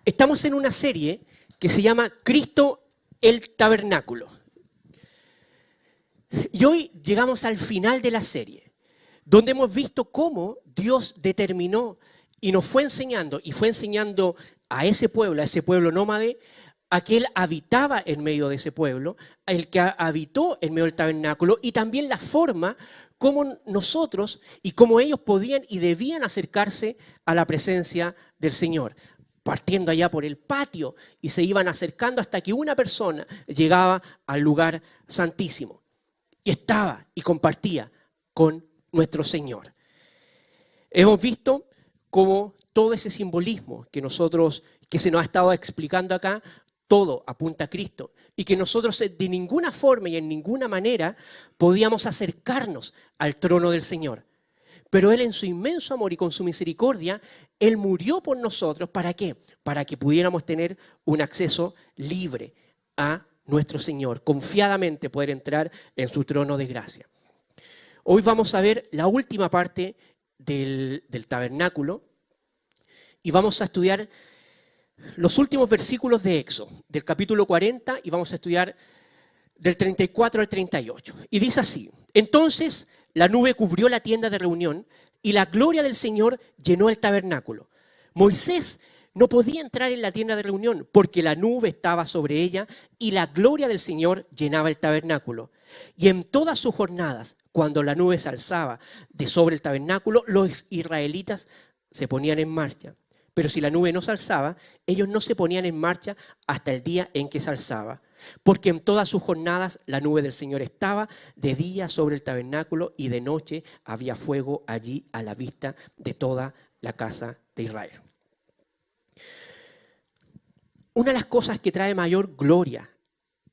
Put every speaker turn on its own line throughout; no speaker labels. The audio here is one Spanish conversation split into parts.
Estamos en una serie que se llama Cristo el Tabernáculo. Y hoy llegamos al final de la serie, donde hemos visto cómo Dios determinó y nos fue enseñando, y fue enseñando a ese pueblo nómade, a que Él habitaba en medio de ese pueblo, el que habitó en medio del tabernáculo, y también la forma como nosotros y como ellos podían y debían acercarse a la presencia del Señor, partiendo allá por el patio y se iban acercando hasta que una persona llegaba al lugar santísimo y estaba y compartía con nuestro Señor. Hemos visto cómo todo ese simbolismo que se nos ha estado explicando acá, todo apunta a Cristo y que nosotros de ninguna forma y en ninguna manera podíamos acercarnos al trono del Señor. Pero Él en su inmenso amor y con su misericordia, Él murió por nosotros. ¿Para qué? Para que pudiéramos tener un acceso libre a nuestro Señor, confiadamente poder entrar en su trono de gracia. Hoy vamos a ver la última parte del tabernáculo y vamos a estudiar los últimos versículos de Éxodo, del capítulo 40, y vamos a estudiar del 34 al 38. Y dice así: entonces la nube cubrió la tienda de reunión y la gloria del Señor llenó el tabernáculo. Moisés no podía entrar en la tienda de reunión porque la nube estaba sobre ella y la gloria del Señor llenaba el tabernáculo. Y en todas sus jornadas, cuando la nube se alzaba de sobre el tabernáculo, los israelitas se ponían en marcha. Pero si la nube no se alzaba, ellos no se ponían en marcha hasta el día en que se alzaba. Porque en todas sus jornadas la nube del Señor estaba de día sobre el tabernáculo y de noche había fuego allí a la vista de toda la casa de Israel. Una de las cosas que trae mayor gloria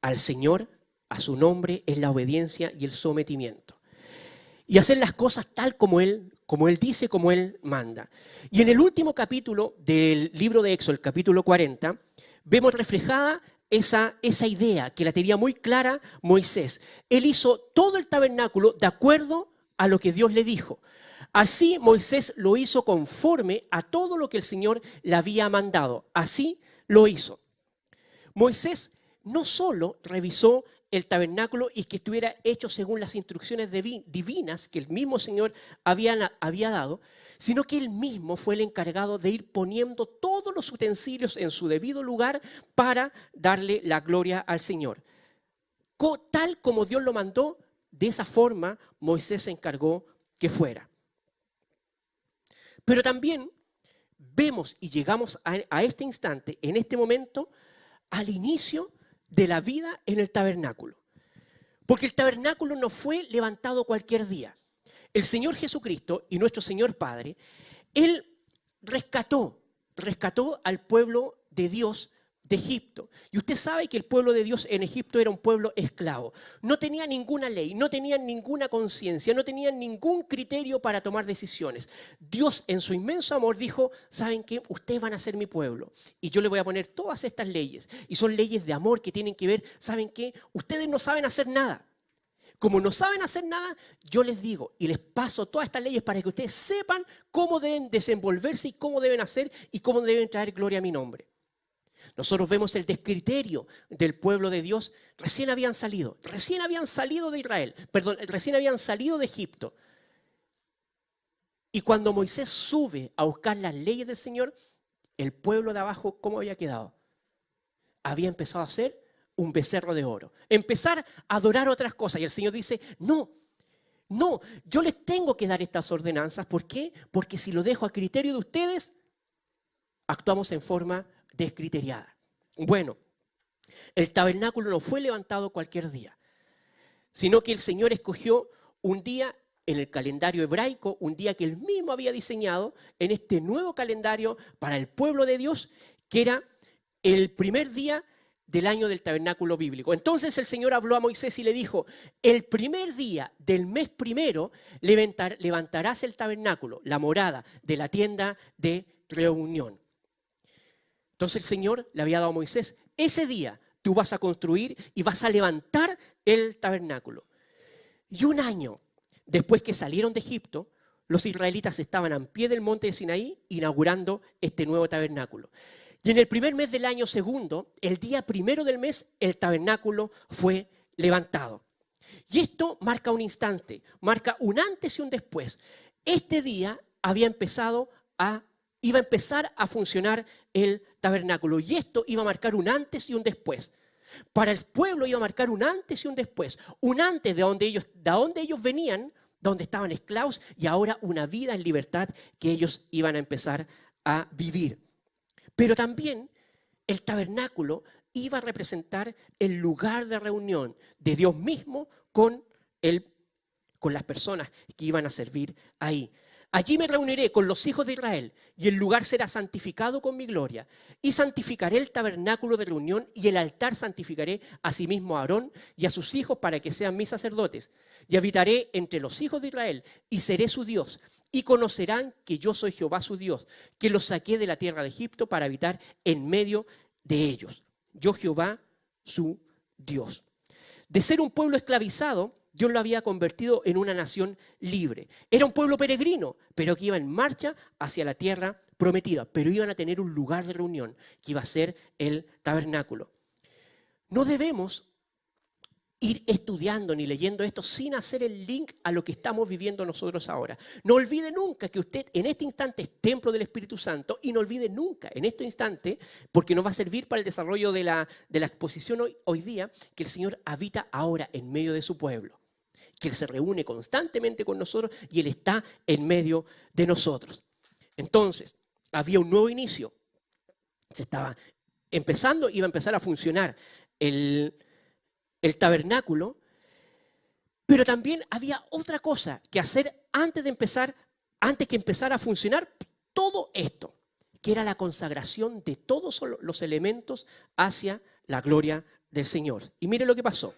al Señor, a su nombre, es la obediencia y el sometimiento. Y hacer las cosas tal como Él dice, como Él manda. Y en el último capítulo del libro de Éxodo, el capítulo 40, vemos reflejada esa idea que la tenía muy clara Moisés. Él hizo todo el tabernáculo de acuerdo a lo que Dios le dijo. Así Moisés lo hizo conforme a todo lo que el Señor le había mandado. Así lo hizo. Moisés no solo revisó el tabernáculo y que estuviera hecho según las instrucciones divinas que el mismo Señor había dado, sino que él mismo fue el encargado de ir poniendo todos los utensilios en su debido lugar para darle la gloria al Señor. Tal como Dios lo mandó, de esa forma Moisés se encargó que fuera. Pero también vemos y llegamos a este instante, en este momento, al inicio de la vida en el tabernáculo. Porque el tabernáculo no fue levantado cualquier día. El Señor Jesucristo y nuestro Señor Padre, Él rescató al pueblo de Dios de Egipto. Y usted sabe que el pueblo de Dios en Egipto era un pueblo esclavo. No tenía ninguna ley, no tenían ninguna conciencia, no tenían ningún criterio para tomar decisiones. Dios en su inmenso amor dijo: ¿saben qué? Ustedes van a ser mi pueblo y yo les voy a poner todas estas leyes. Y son leyes de amor que tienen que ver, ¿saben qué? Ustedes no saben hacer nada. Como no saben hacer nada, yo les digo y les paso todas estas leyes para que ustedes sepan cómo deben desenvolverse y cómo deben hacer y cómo deben traer gloria a mi nombre. Nosotros vemos el descriterio del pueblo de Dios. Recién habían salido de Israel, recién habían salido de Egipto. Y cuando Moisés sube a buscar las leyes del Señor, el pueblo de abajo, ¿cómo había quedado? Había empezado a hacer un becerro de oro, empezar a adorar otras cosas. Y el Señor dice: no, yo les tengo que dar estas ordenanzas. ¿Por qué? Porque si lo dejo a criterio de ustedes, actuamos en forma descriteriada. Bueno, el tabernáculo no fue levantado cualquier día, sino que el Señor escogió un día en el calendario hebraico, un día que Él mismo había diseñado en este nuevo calendario para el pueblo de Dios, que era el primer día del año del tabernáculo bíblico. Entonces el Señor habló a Moisés y le dijo: el primer día del mes primero levantarás el tabernáculo, la morada de la tienda de reunión. Entonces el Señor le había dado a Moisés: ese día tú vas a construir y vas a levantar el tabernáculo. Y un año después que salieron de Egipto, los israelitas estaban a pie del monte de Sinaí inaugurando este nuevo tabernáculo. Y en el primer mes del año segundo, el día primero del mes, el tabernáculo fue levantado. Y esto marca un instante, marca un antes y un después. Este día iba a empezar a funcionar el tabernáculo. Y esto iba a marcar un antes y un después. Para el pueblo iba a marcar un antes y un después. Un antes de donde ellos venían, donde estaban esclavos, y ahora una vida en libertad que ellos iban a empezar a vivir. Pero también el tabernáculo iba a representar el lugar de reunión de Dios mismo con las personas que iban a servir ahí. Allí me reuniré con los hijos de Israel y el lugar será santificado con mi gloria. Y santificaré el tabernáculo de reunión y el altar santificaré asimismo a Aarón y a sus hijos para que sean mis sacerdotes. Y habitaré entre los hijos de Israel y seré su Dios. Y conocerán que yo soy Jehová su Dios, que los saqué de la tierra de Egipto para habitar en medio de ellos. Yo Jehová su Dios. De ser un pueblo esclavizado, Dios lo había convertido en una nación libre. Era un pueblo peregrino, pero que iba en marcha hacia la tierra prometida. Pero iban a tener un lugar de reunión, que iba a ser el tabernáculo. No debemos ir estudiando ni leyendo esto sin hacer el link a lo que estamos viviendo nosotros ahora. No olvide nunca que usted en este instante es templo del Espíritu Santo y no olvide nunca en este instante, porque nos va a servir para el desarrollo de la exposición hoy día, que el Señor habita ahora en medio de su pueblo, que Él se reúne constantemente con nosotros y Él está en medio de nosotros. Entonces, había un nuevo inicio. Se estaba empezando, iba a empezar a funcionar el tabernáculo, pero también había otra cosa que hacer antes que empezara a funcionar todo esto, que era la consagración de todos los elementos hacia la gloria del Señor. Y mire lo que pasó.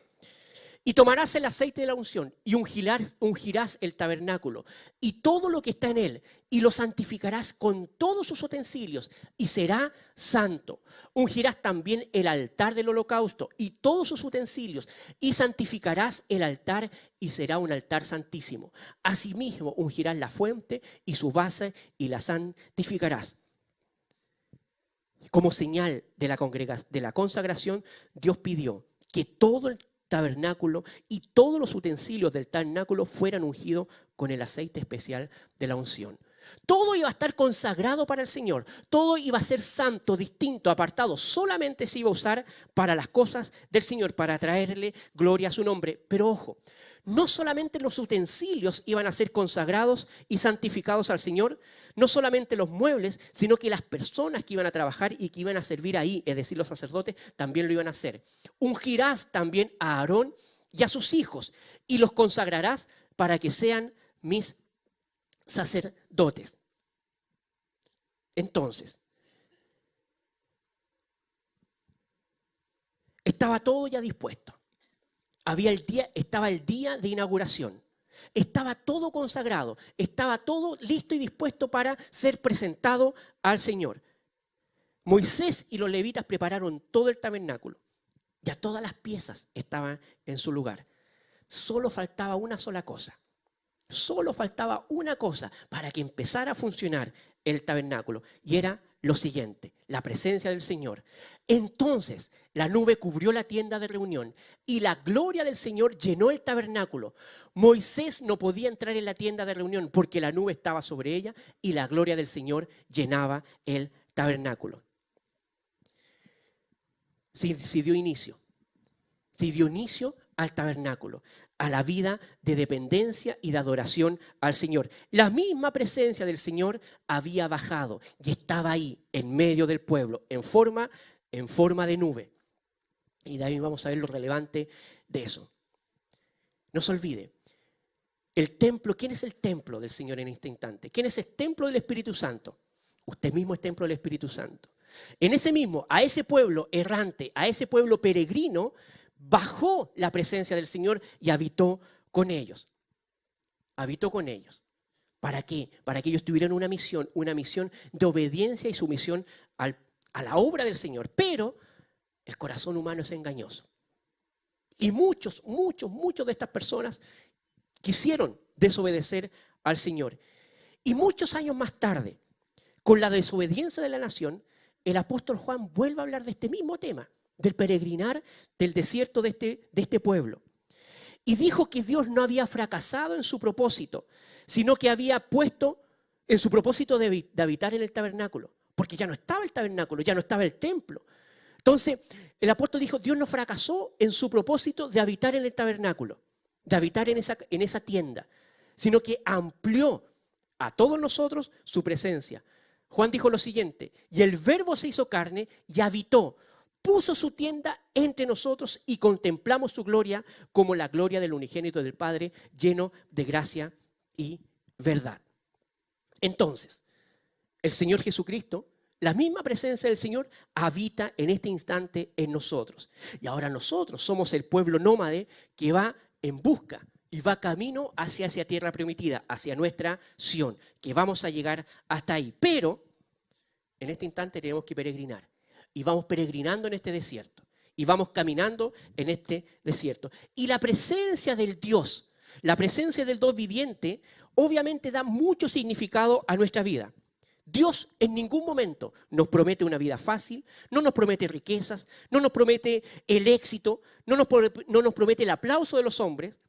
Y tomarás el aceite de la unción y ungirás el tabernáculo y todo lo que está en él y lo santificarás con todos sus utensilios y será santo. Ungirás también el altar del holocausto y todos sus utensilios y santificarás el altar y será un altar santísimo. Asimismo ungirás la fuente y su base y la santificarás. Como señal de la consagración, Dios pidió que todo el tabernáculo y todos los utensilios del tabernáculo fueran ungidos con el aceite especial de la unción. Todo iba a estar consagrado para el Señor. Todo iba a ser santo, distinto, apartado. Solamente se iba a usar para las cosas del Señor, para traerle gloria a su nombre. Pero ojo, no solamente los utensilios iban a ser consagrados y santificados al Señor, no solamente los muebles, sino que las personas que iban a trabajar y que iban a servir ahí, es decir, los sacerdotes, también lo iban a hacer. Ungirás también a Aarón y a sus hijos y los consagrarás para que sean mis sacerdotes. Entonces, estaba todo ya dispuesto. Estaba el día de inauguración. Estaba todo consagrado. Estaba todo listo y dispuesto para ser presentado al Señor. Moisés y los levitas prepararon todo el tabernáculo. Ya todas las piezas estaban en su lugar. Solo faltaba una sola cosa. Solo faltaba una cosa para que empezara a funcionar el tabernáculo. Y era lo siguiente, la presencia del Señor. Entonces la nube cubrió la tienda de reunión y la gloria del Señor llenó el tabernáculo. Moisés no podía entrar en la tienda de reunión porque la nube estaba sobre ella y la gloria del Señor llenaba el tabernáculo. Se dio inicio al tabernáculo, a la vida de dependencia y de adoración al Señor. La misma presencia del Señor había bajado y estaba ahí en medio del pueblo en forma de nube. Y de ahí vamos a ver lo relevante de eso. No se olvide, el templo, ¿quién es el templo del Señor en este instante? ¿Quién es el templo del Espíritu Santo? Usted mismo es templo del Espíritu Santo. A ese pueblo errante, a ese pueblo peregrino, bajó la presencia del Señor y habitó con ellos. Habitó con ellos. ¿Para qué? Para que ellos tuvieran una misión de obediencia y sumisión a la obra del Señor. Pero el corazón humano es engañoso. Y muchos de estas personas quisieron desobedecer al Señor. Y muchos años más tarde, con la desobediencia de la nación, el apóstol Juan vuelve a hablar de este mismo tema, del peregrinar del desierto de este pueblo. Y dijo que Dios no había fracasado en su propósito, sino que había puesto en su propósito de habitar en el tabernáculo, porque ya no estaba el tabernáculo, ya no estaba el templo. Entonces, el apóstol dijo, Dios no fracasó en su propósito de habitar en el tabernáculo, de habitar en esa tienda, sino que amplió a todos nosotros su presencia. Juan dijo lo siguiente, y el Verbo se hizo carne y habitó, puso su tienda entre nosotros y contemplamos su gloria como la gloria del unigénito del Padre, lleno de gracia y verdad. Entonces, el Señor Jesucristo, la misma presencia del Señor habita en este instante en nosotros. Y ahora nosotros somos el pueblo nómade que va en busca y va camino hacia esa tierra prometida, hacia nuestra Sión, que vamos a llegar hasta ahí. Pero en este instante tenemos que peregrinar. Y vamos peregrinando en este desierto. Y vamos caminando en este desierto. Y la presencia del Dios, la presencia del Dios viviente, obviamente da mucho significado a nuestra vida. Dios en ningún momento nos promete una vida fácil, no nos promete riquezas, no nos promete el éxito, no nos promete el aplauso de los hombres.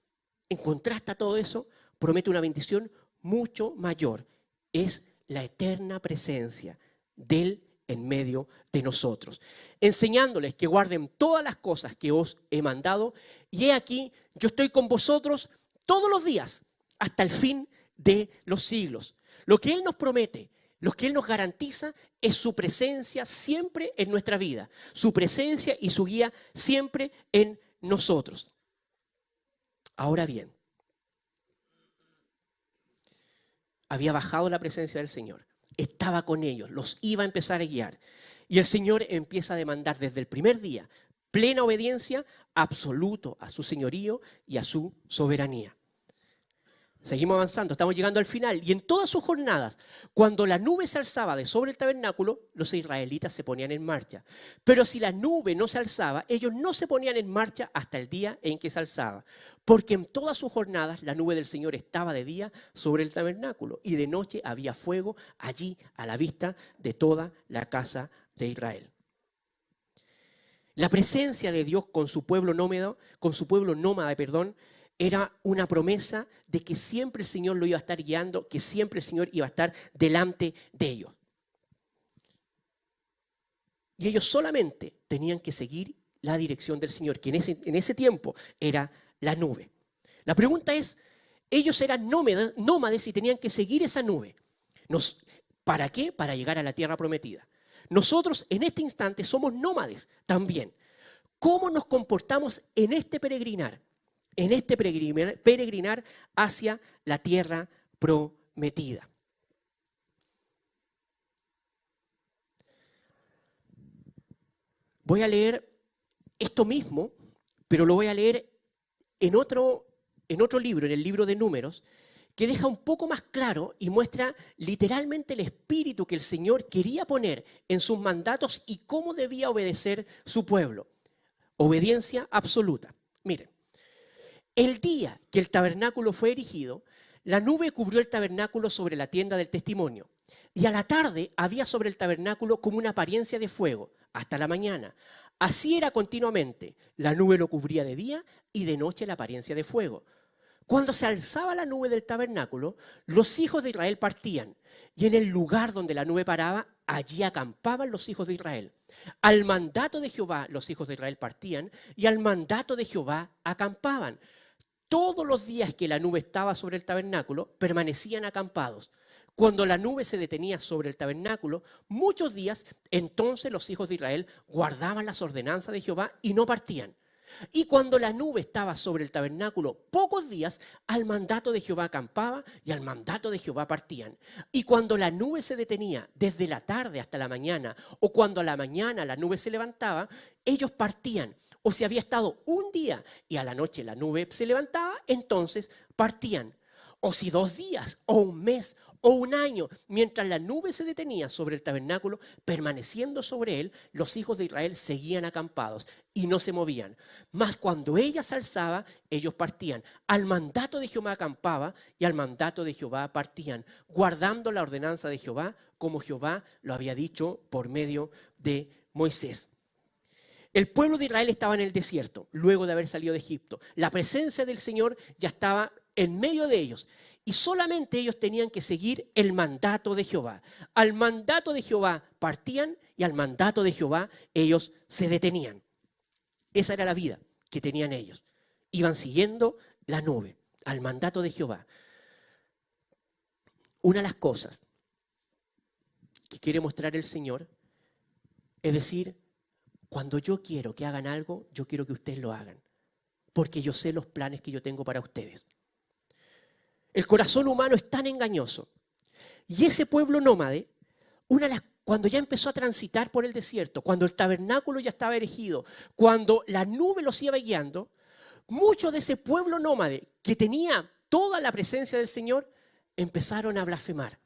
En contraste a todo eso, promete una bendición mucho mayor. Es la eterna presencia de Él en medio de nosotros, enseñándoles que guarden todas las cosas que os he mandado. Y he aquí, yo estoy con vosotros todos los días hasta el fin de los siglos. Lo que Él nos promete, lo que Él nos garantiza es su presencia siempre en nuestra vida, su presencia y su guía siempre en nosotros. Ahora bien, había bajado la presencia del Señor, estaba con ellos, los iba a empezar a guiar. Y el Señor empieza a demandar desde el primer día plena obediencia absoluta a su señorío y a su soberanía. Seguimos avanzando, estamos llegando al final. Y en todas sus jornadas, cuando la nube se alzaba de sobre el tabernáculo, los israelitas se ponían en marcha. Pero si la nube no se alzaba, ellos no se ponían en marcha hasta el día en que se alzaba. Porque en todas sus jornadas la nube del Señor estaba de día sobre el tabernáculo y de noche había fuego allí a la vista de toda la casa de Israel. La presencia de Dios con su pueblo nómada, era una promesa de que siempre el Señor lo iba a estar guiando, que siempre el Señor iba a estar delante de ellos. Y ellos solamente tenían que seguir la dirección del Señor, que en ese tiempo era la nube. La pregunta es, ellos eran nómades y tenían que seguir esa nube. ¿Para qué? Para llegar a la tierra prometida. Nosotros en este instante somos nómades también. ¿Cómo nos comportamos en este peregrinar? En este peregrinar hacia la tierra prometida. Voy a leer esto mismo, pero lo voy a leer en otro libro, en el libro de Números, que deja un poco más claro y muestra literalmente el espíritu que el Señor quería poner en sus mandatos y cómo debía obedecer su pueblo. Obediencia absoluta. Miren. El día que el tabernáculo fue erigido, la nube cubrió el tabernáculo sobre la tienda del testimonio. Y a la tarde había sobre el tabernáculo como una apariencia de fuego, hasta la mañana. Así era continuamente. La nube lo cubría de día y de noche la apariencia de fuego. Cuando se alzaba la nube del tabernáculo, los hijos de Israel partían. Y en el lugar donde la nube paraba, allí acampaban los hijos de Israel. Al mandato de Jehová, los hijos de Israel partían, y al mandato de Jehová acampaban. Todos los días que la nube estaba sobre el tabernáculo, permanecían acampados. Cuando la nube se detenía sobre el tabernáculo, muchos días, entonces los hijos de Israel guardaban las ordenanzas de Jehová y no partían. Y cuando la nube estaba sobre el tabernáculo pocos días, al mandato de Jehová acampaba y al mandato de Jehová partían. Y cuando la nube se detenía desde la tarde hasta la mañana, o cuando a la mañana la nube se levantaba, ellos partían. O si había estado un día y a la noche la nube se levantaba, entonces partían. O si 2 días, o un mes, o un año, mientras la nube se detenía sobre el tabernáculo, permaneciendo sobre él, los hijos de Israel seguían acampados y no se movían. Mas cuando ella se alzaba, ellos partían. Al mandato de Jehová acampaba y al mandato de Jehová partían, guardando la ordenanza de Jehová como Jehová lo había dicho por medio de Moisés. El pueblo de Israel estaba en el desierto, luego de haber salido de Egipto. La presencia del Señor ya estaba en medio de ellos. Y solamente ellos tenían que seguir el mandato de Jehová. Al mandato de Jehová partían y al mandato de Jehová ellos se detenían. Esa era la vida que tenían ellos. Iban siguiendo la nube, al mandato de Jehová. Una de las cosas que quiere mostrar el Señor es decir, cuando yo quiero que hagan algo, yo quiero que ustedes lo hagan, porque yo sé los planes que yo tengo para ustedes. El corazón humano es tan engañoso. Y ese pueblo nómade, cuando ya empezó a transitar por el desierto, cuando el tabernáculo ya estaba erigido, cuando la nube los iba guiando, muchos de ese pueblo nómade que tenía toda la presencia del Señor, empezaron a blasfemar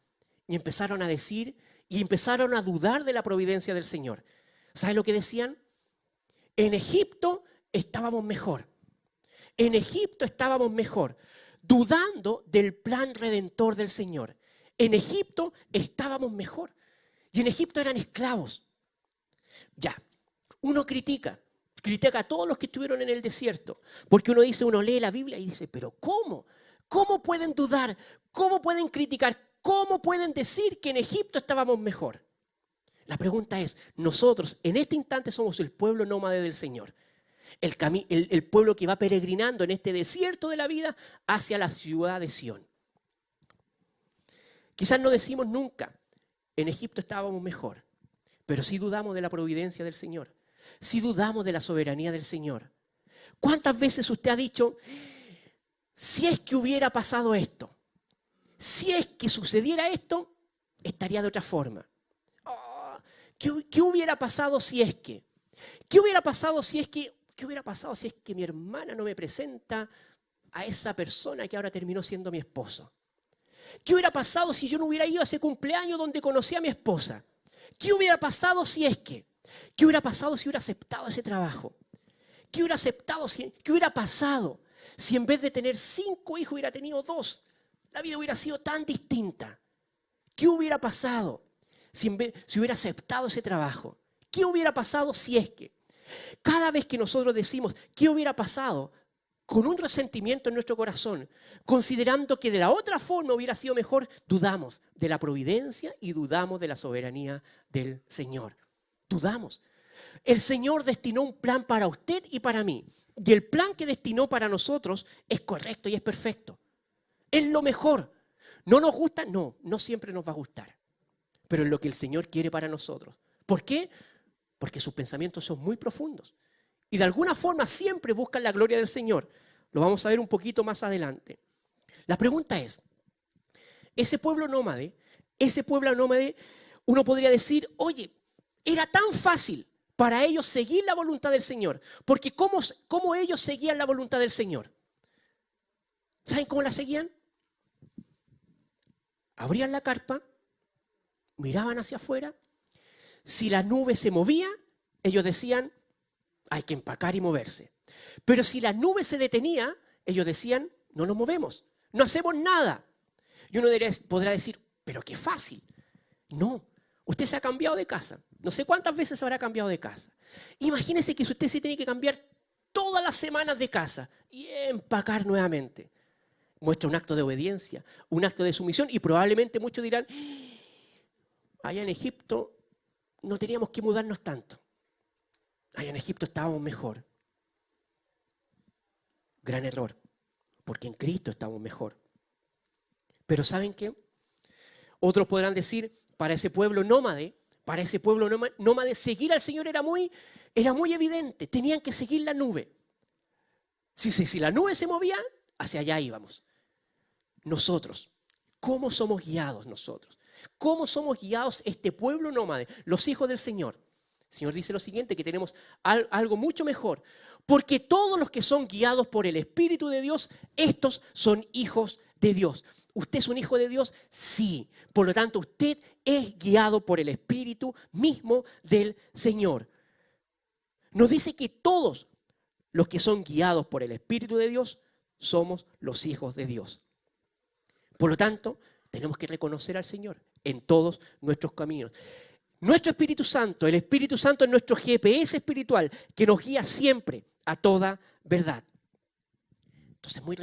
y empezaron a decir y empezaron a dudar de la providencia del Señor. ¿Saben lo que decían? En Egipto estábamos mejor. En Egipto estábamos mejor, dudando del plan redentor del Señor. En Egipto estábamos mejor. Y en Egipto eran esclavos. Ya, uno critica a todos los que estuvieron en el desierto. Porque uno lee la Biblia y dice, pero ¿cómo? ¿Cómo pueden dudar? ¿Cómo pueden criticar? ¿Cómo pueden decir que en Egipto estábamos mejor? La pregunta es, nosotros en este instante somos el pueblo nómade del Señor. El pueblo que va peregrinando en este desierto de la vida hacia la ciudad de Sión. Quizás no decimos nunca, en Egipto estábamos mejor, pero sí dudamos de la providencia del Señor. Sí dudamos de la soberanía del Señor. ¿Cuántas veces usted ha dicho, si es que hubiera pasado esto, si es que sucediera esto, estaría de otra forma? ¿Qué hubiera pasado si es que? ¿Qué hubiera pasado si es que? ¿Qué hubiera pasado si es que mi hermana no me presenta a esa persona que ahora terminó siendo mi esposo? ¿Qué hubiera pasado si yo no hubiera ido a ese cumpleaños donde conocí a mi esposa? ¿Qué hubiera pasado si es que? ¿Qué hubiera pasado si hubiera aceptado ese trabajo? ¿Qué hubiera pasado si en vez de tener 5 hijos hubiera tenido 2? La vida hubiera sido tan distinta. ¿Qué hubiera pasado si hubiera aceptado ese trabajo? ¿Qué hubiera pasado si es que? Cada vez que nosotros decimos ¿qué hubiera pasado? Con un resentimiento en nuestro corazón, considerando que de la otra forma hubiera sido mejor, dudamos de la providencia y dudamos de la soberanía del Señor. Dudamos. El Señor destinó un plan para usted y para mí. Y el plan que destinó para nosotros es correcto y es perfecto. Es lo mejor. ¿No nos gusta? No, no siempre nos va a gustar. Pero es lo que el Señor quiere para nosotros. ¿Por qué? Porque sus pensamientos son muy profundos. Y de alguna forma siempre buscan la gloria del Señor. Lo vamos a ver un poquito más adelante. La pregunta es, ese pueblo nómade, uno podría decir, oye, era tan fácil para ellos seguir la voluntad del Señor. Porque ¿cómo ellos seguían la voluntad del Señor? ¿Saben cómo la seguían? Abrían la carpa, miraban hacia afuera. Si la nube se movía, ellos decían, hay que empacar y moverse. Pero si la nube se detenía, ellos decían, no nos movemos, no hacemos nada. Y uno podrá decir, pero qué fácil. No, usted se ha cambiado de casa. No sé cuántas veces se habrá cambiado de casa. Imagínese que usted se tiene que cambiar todas las semanas de casa y empacar nuevamente. Muestra un acto de obediencia, un acto de sumisión y probablemente muchos dirán, allá en Egipto no teníamos que mudarnos tanto. Allá en Egipto estábamos mejor. Gran error, porque en Cristo estamos mejor. Pero ¿saben qué? Otros podrán decir, para ese pueblo nómade, seguir al Señor era muy evidente. Tenían que seguir la nube. Si la nube se movía, hacia allá íbamos. Nosotros, ¿cómo somos guiados nosotros? ¿Cómo somos guiados este pueblo nómade, los hijos del Señor? El Señor dice lo siguiente, que tenemos algo mucho mejor. Porque todos los que son guiados por el Espíritu de Dios, estos son hijos de Dios. ¿Usted es un hijo de Dios? Sí. Por lo tanto, usted es guiado por el Espíritu mismo del Señor. Nos dice que todos los que son guiados por el Espíritu de Dios somos los hijos de Dios. Por lo tanto, tenemos que reconocer al Señor. en todos nuestros caminos. Nuestro Espíritu Santo, el Espíritu Santo es nuestro GPS espiritual que nos guía siempre a toda verdad. Entonces es muy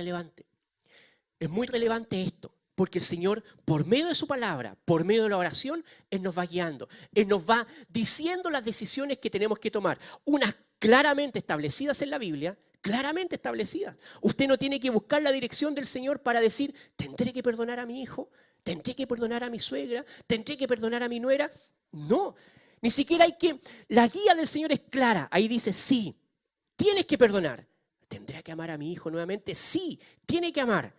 relevante esto, porque el Señor, por medio de su palabra, por medio de la oración, Él nos va guiando, Él nos va diciendo las decisiones que tenemos que tomar, unas claramente establecidas en la Biblia, claramente establecidas. Usted no tiene que buscar la dirección del Señor para decir, ¿tendré que perdonar a mi hijo? ¿Tendré que perdonar a mi suegra? ¿Tendré que perdonar a mi nuera? No, ni siquiera hay que... La guía del Señor es clara. Ahí dice, sí, tienes que perdonar. ¿Tendré que amar a mi hijo nuevamente? Sí, tiene que amar.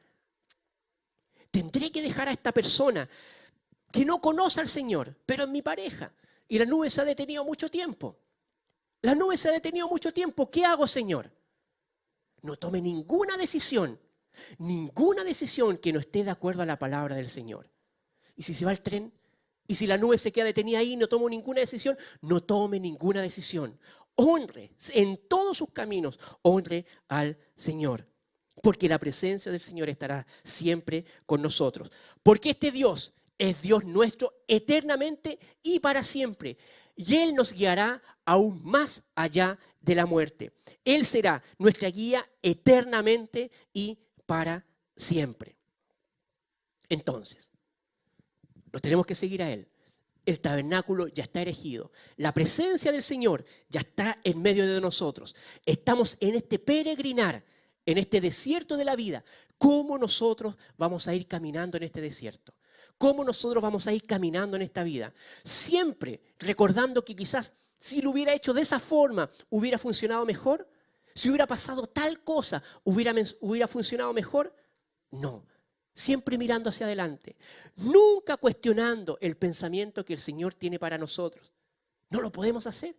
¿Tendré que dejar a esta persona que no conoce al Señor, pero es mi pareja? Y la nube se ha detenido mucho tiempo. La nube se ha detenido mucho tiempo. ¿Qué hago, Señor? No tome ninguna decisión que no esté de acuerdo a la palabra del Señor. Y si se va el tren, y si la nube se queda detenida ahí y no tomo ninguna decisión, no tome ninguna decisión. Honre en todos sus caminos, honre al Señor. Porque la presencia del Señor estará siempre con nosotros. Porque este Dios es Dios nuestro eternamente y para siempre. Y Él nos guiará aún más allá de la muerte. Él será nuestra guía eternamente y para siempre. Entonces, nos tenemos que seguir a Él. El tabernáculo ya está erigido. La presencia del Señor ya está en medio de nosotros. Estamos en este peregrinar, en este desierto de la vida. ¿Cómo nosotros vamos a ir caminando en este desierto? ¿Cómo nosotros vamos a ir caminando en esta vida? Siempre recordando que quizás si lo hubiera hecho de esa forma, hubiera funcionado mejor. Si hubiera pasado tal cosa, hubiera funcionado mejor. No. Siempre mirando hacia adelante. Nunca cuestionando el pensamiento que el Señor tiene para nosotros. No lo podemos hacer.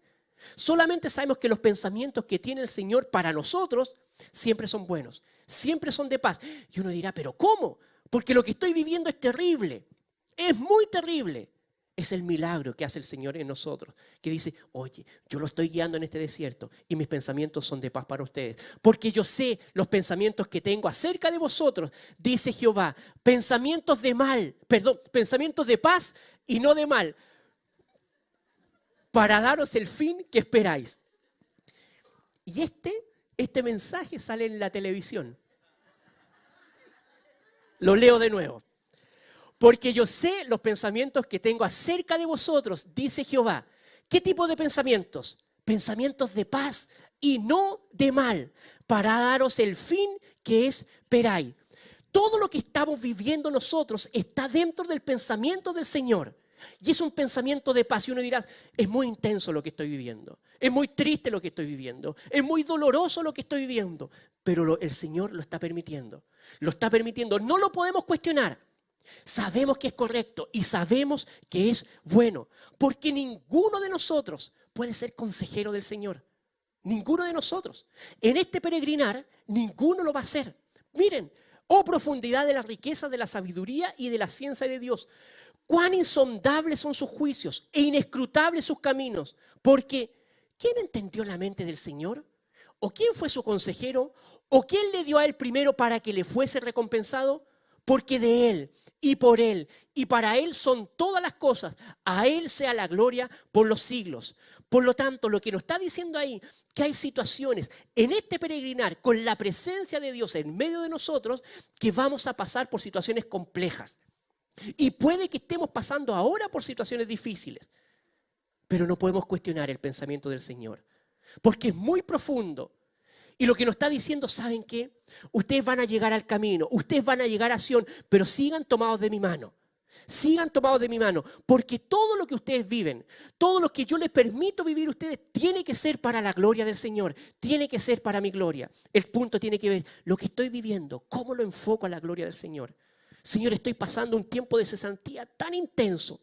Solamente sabemos que los pensamientos que tiene el Señor para nosotros siempre son buenos, siempre son de paz. Y uno dirá, ¿pero cómo? Porque lo que estoy viviendo es terrible, es muy terrible. Es el milagro que hace el Señor en nosotros, que dice, oye, yo lo estoy guiando en este desierto y mis pensamientos son de paz para ustedes. Porque yo sé los pensamientos que tengo acerca de vosotros, dice Jehová, pensamientos de paz y no de mal, para daros el fin que esperáis. Y este mensaje sale en la televisión. Lo leo de nuevo. Porque yo sé los pensamientos que tengo acerca de vosotros, dice Jehová. ¿Qué tipo de pensamientos? Pensamientos de paz y no de mal, para daros el fin que esperáis. Todo lo que estamos viviendo nosotros está dentro del pensamiento del Señor. Y es un pensamiento de paz. Y uno dirá, es muy intenso lo que estoy viviendo. Es muy triste lo que estoy viviendo. Es muy doloroso lo que estoy viviendo. Pero el Señor lo está permitiendo. Lo está permitiendo. No lo podemos cuestionar. Sabemos que es correcto y sabemos que es bueno. Porque ninguno de nosotros puede ser consejero del Señor. Ninguno de nosotros. En este peregrinar, ninguno lo va a hacer. Miren, oh profundidad de la riqueza, de la sabiduría y de la ciencia de Dios. Cuán insondables son sus juicios e inescrutables sus caminos. Porque, ¿quién entendió la mente del Señor? ¿O quién fue su consejero? ¿O quién le dio a él primero para que le fuese recompensado? Porque de Él y por Él y para Él son todas las cosas. A Él sea la gloria por los siglos. Por lo tanto, lo que nos está diciendo ahí, que hay situaciones en este peregrinar con la presencia de Dios en medio de nosotros, que vamos a pasar por situaciones complejas. Y puede que estemos pasando ahora por situaciones difíciles. Pero no podemos cuestionar el pensamiento del Señor. Porque es muy profundo. Y lo que nos está diciendo, ¿saben qué? Ustedes van a llegar al camino, ustedes van a llegar a Sión, pero sigan tomados de mi mano. Sigan tomados de mi mano, porque todo lo que ustedes viven, todo lo que yo les permito vivir a ustedes, tiene que ser para la gloria del Señor, tiene que ser para mi gloria. El punto tiene que ver, lo que estoy viviendo, ¿cómo lo enfoco a la gloria del Señor? Señor, estoy pasando un tiempo de cesantía tan intenso.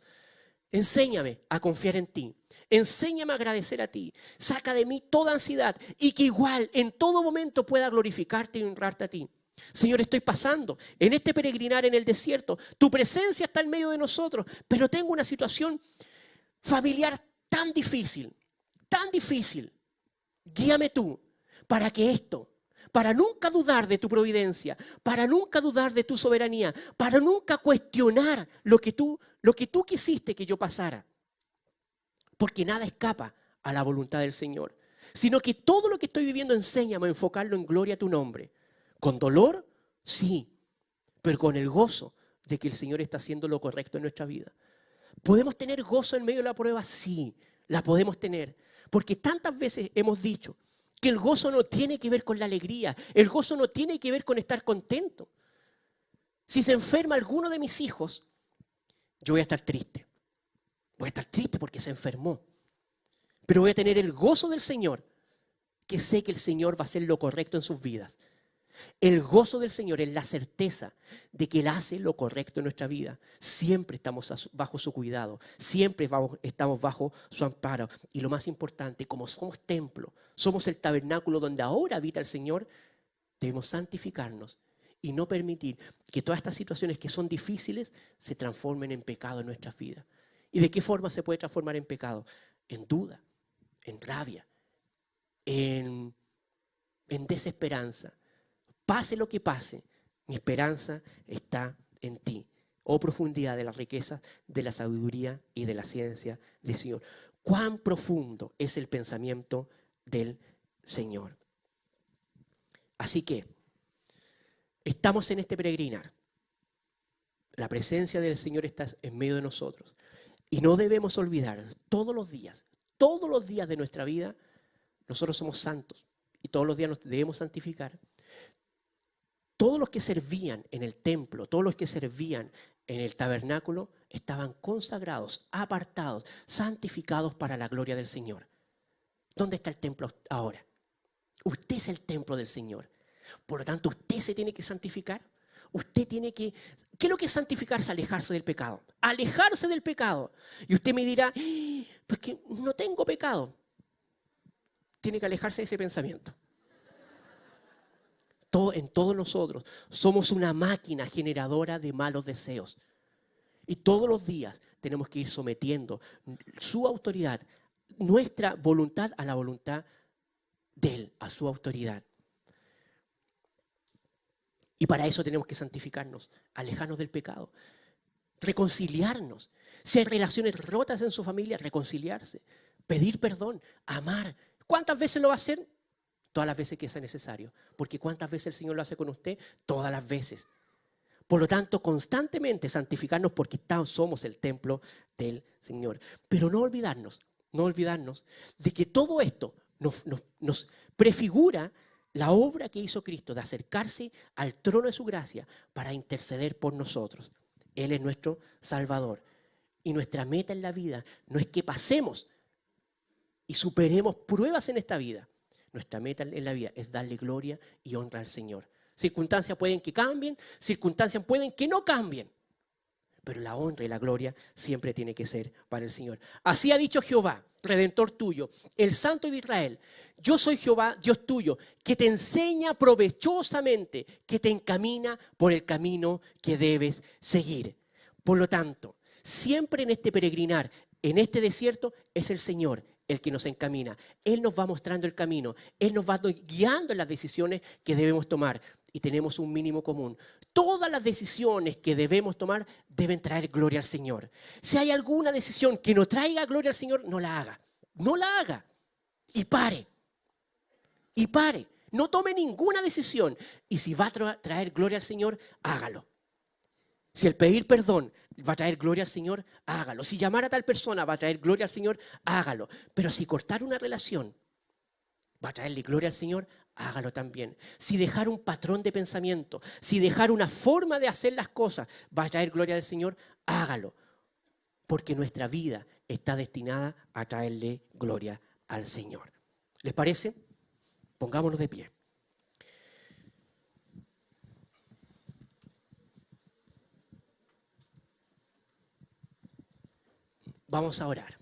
Enséñame a confiar en ti. Enséñame a agradecer a ti. Saca de mí toda ansiedad y que igual en todo momento pueda glorificarte y honrarte a ti. Señor, estoy pasando en este peregrinar en el desierto. Tu presencia está en medio de nosotros, pero tengo una situación familiar tan difícil, tan difícil. Guíame tú para que para nunca dudar de tu providencia, para nunca dudar de tu soberanía, para nunca cuestionar lo que tú lo que tú quisiste que yo pasara, porque nada escapa a la voluntad del Señor, sino que todo lo que estoy viviendo enséñame a enfocarlo en gloria a tu nombre. Con dolor, sí, pero con el gozo de que el Señor está haciendo lo correcto en nuestra vida. ¿Podemos tener gozo en medio de la prueba? Sí, la podemos tener. Porque tantas veces hemos dicho que el gozo no tiene que ver con la alegría, el gozo no tiene que ver con estar contento. Si se enferma alguno de mis hijos, yo voy a estar triste. Voy a estar triste porque se enfermó. Pero voy a tener el gozo del Señor, que sé que el Señor va a hacer lo correcto en sus vidas. El gozo del Señor es la certeza de que Él hace lo correcto en nuestra vida. Siempre estamos bajo su cuidado, siempre estamos bajo su amparo. Y lo más importante, como somos templo, somos el tabernáculo donde ahora habita el Señor, debemos santificarnos y no permitir que todas estas situaciones que son difíciles se transformen en pecado en nuestras vidas. ¿Y de qué forma se puede transformar en pecado? En duda, en rabia, en desesperanza. Pase lo que pase, mi esperanza está en ti. Oh profundidad de las riquezas, de la sabiduría y de la ciencia del Señor. Cuán profundo es el pensamiento del Señor. Así que estamos en este peregrinar. La presencia del Señor está en medio de nosotros. Y no debemos olvidar, todos los días de nuestra vida, nosotros somos santos. Y todos los días nos debemos santificar. Todos los que servían en el templo, todos los que servían en el tabernáculo, estaban consagrados, apartados, santificados para la gloria del Señor. ¿Dónde está el templo ahora? Usted es el templo del Señor. Por lo tanto, usted se tiene que santificar. Usted tiene que... ¿Qué es lo que es santificarse? Alejarse del pecado. Alejarse del pecado. Y usted me dirá, pues que no tengo pecado. Tiene que alejarse de ese pensamiento. En todos nosotros somos una máquina generadora de malos deseos. Y todos los días tenemos que ir sometiendo su autoridad, nuestra voluntad a la voluntad de Él, a su autoridad. Y para eso tenemos que santificarnos, alejarnos del pecado, reconciliarnos. Si hay relaciones rotas en su familia, reconciliarse, pedir perdón, amar. ¿Cuántas veces lo va a hacer? Todas las veces que sea necesario. Porque ¿cuántas veces el Señor lo hace con usted? Todas las veces. Por lo tanto, constantemente santificarnos porque somos el templo del Señor. Pero no olvidarnos de que todo esto nos prefigura la obra que hizo Cristo de acercarse al trono de su gracia para interceder por nosotros. Él es nuestro Salvador. Y nuestra meta en la vida no es que pasemos y superemos pruebas en esta vida. Nuestra meta en la vida es darle gloria y honra al Señor. Circunstancias pueden que cambien, circunstancias pueden que no cambien. Pero la honra y la gloria siempre tiene que ser para el Señor. Así ha dicho Jehová, Redentor tuyo, el Santo de Israel. Yo soy Jehová, Dios tuyo, que te enseña provechosamente, que te encamina por el camino que debes seguir. Por lo tanto, siempre en este peregrinar, en este desierto, es el Señor el que nos encamina. Él nos va mostrando el camino. Él nos va guiando en las decisiones que debemos tomar. Y tenemos un mínimo común. Todas las decisiones que debemos tomar deben traer gloria al Señor. Si hay alguna decisión que no traiga gloria al Señor, no la haga. No la haga. Y pare. Y pare. No tome ninguna decisión. Y si va a traer gloria al Señor, hágalo. Si el pedir perdón va a traer gloria al Señor, hágalo. Si llamar a tal persona va a traer gloria al Señor, hágalo. Pero si cortar una relación va a traerle gloria al Señor, hágalo también. Si dejar un patrón de pensamiento, si dejar una forma de hacer las cosas va a traer gloria al Señor, hágalo. Porque nuestra vida está destinada a traerle gloria al Señor. ¿Les parece? Pongámonos de pie. Vamos a orar.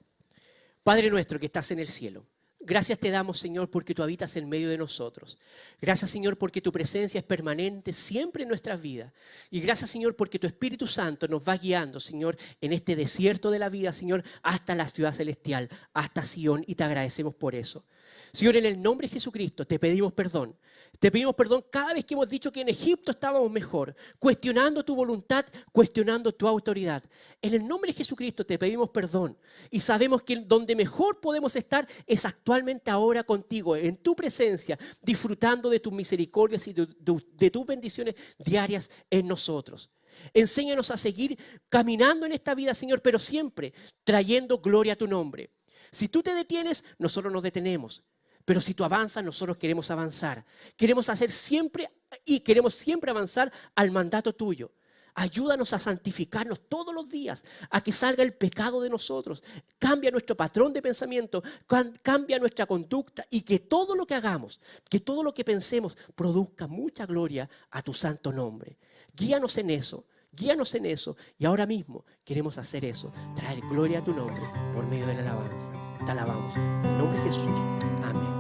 Padre nuestro que estás en el cielo, Gracias te damos, Señor, porque tú habitas en medio de nosotros. Gracias, Señor, porque tu presencia es permanente siempre en nuestras vidas. Y gracias, Señor, porque tu Espíritu Santo nos va guiando, Señor, en este desierto de la vida, Señor, hasta la ciudad celestial, hasta Sion, y te agradecemos por eso. Señor, en el nombre de Jesucristo te pedimos perdón. Te pedimos perdón cada vez que hemos dicho que en Egipto estábamos mejor, cuestionando tu voluntad, cuestionando tu autoridad. En el nombre de Jesucristo te pedimos perdón y sabemos que donde mejor podemos estar es actualmente ahora contigo, en tu presencia, disfrutando de tus misericordias y de tus bendiciones diarias en nosotros. Enséñanos a seguir caminando en esta vida, Señor, pero siempre trayendo gloria a tu nombre. Si tú te detienes, nosotros nos detenemos. Pero si tú avanzas, nosotros queremos avanzar. Queremos hacer siempre y queremos siempre avanzar al mandato tuyo. Ayúdanos a santificarnos todos los días, a que salga el pecado de nosotros. Cambia nuestro patrón de pensamiento, cambia nuestra conducta y que todo lo que hagamos, que todo lo que pensemos produzca mucha gloria a tu santo nombre. Guíanos en eso. Guíanos en eso y ahora mismo queremos hacer eso, traer gloria a tu nombre por medio de la alabanza. Te alabamos. En el nombre de Jesús. Amén.